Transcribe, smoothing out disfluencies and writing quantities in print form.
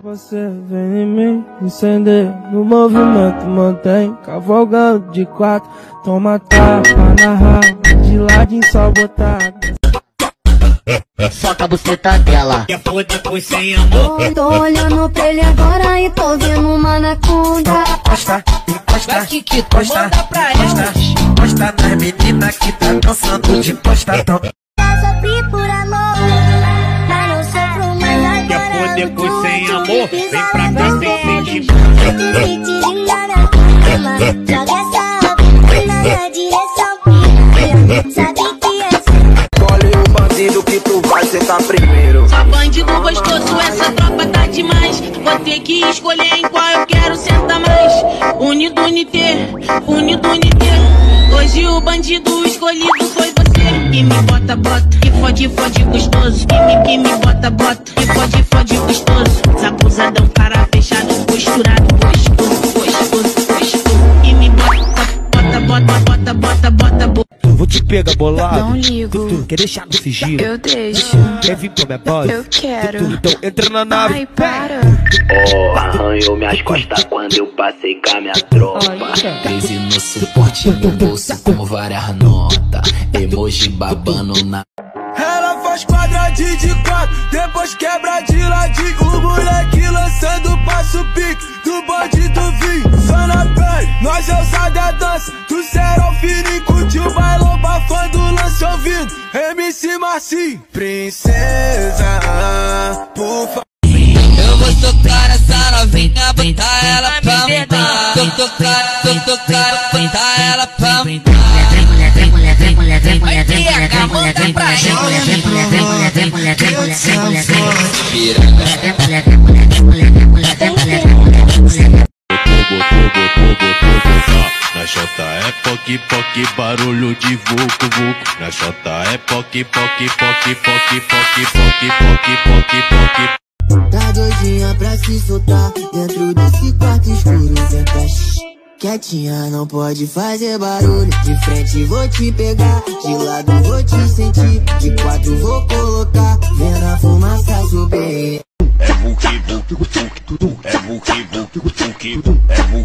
Você vem em mim, incender no movimento, mantém cavalgando de quatro, toma tapa na raba, de ladinho só botar. Solta a buceta dela. Quer foder por sem amor? Tô olhando pra ele agora e tô vendo uma anaconda. Encosta, encosta, Vai, Kikito, encosta, manda pra encosta, ela. encosta nas meninas que tá dançando de postadão. Sofri por amor, mas não sofro mais agora. Quer foder por sem amor? Vem pra cá sem sentimento. Joga essa roupa na direção. Sabe que é assim. Escolhe o bandido que tu vai sentar primeiro. Bandido gostoso, essa tropa tá demais. Vou ter que escolher em qual eu quero sentar mais. Unido, unité, unido, unité. Hoje o bandido escolhido foi você. Que me bota, bota, que fode, fode gostoso. Que me bota, bota, que fode, fode gostoso. Abusadão, cara fechado, posturado, gostoso, gostoso, gostoso. Que me bota, bota, bota, bota, bota, bota, bota. Vou te pegar bolado. Não ligo. Tu quer deixar no sigilo? Eu deixo. Quer vir pra minha base? Eu quero. Então entra na nave. Ai, para. Oh, arranhou minhas costas quando eu passei com a minha tropa. 13 no suporte, no bolso com várias notas. Emoji babando na. Ela faz quadradinho de quatro, depois quebra de ladinho. O moleque lançando passo pique, do bonde do vinho. Só na pele, nós é usado a dança. Tu será o fininho, curtiu o bailão, bafando o lance ouvindo MC Marcinho. Princesa, por favor. Eu vou tocar essa novinha, botar ela pra montar. Tocar, botar ela pra montar. Na chota é poque, poque, barulho de vucu, vucu. Na chota é poque, poque, poque, poque, poque, poque, poque, poque, poque. Tá doidinha pra se soltar dentro desse quarto escuro. Vem cá, quietinha, não pode fazer barulho. De frente vou te pegar, de lado vou te sentir. De quatro vou colocar, vendo a fumaça subir. É vuki, vuki, vuki, é vuki, vuki, vuki, é vuki.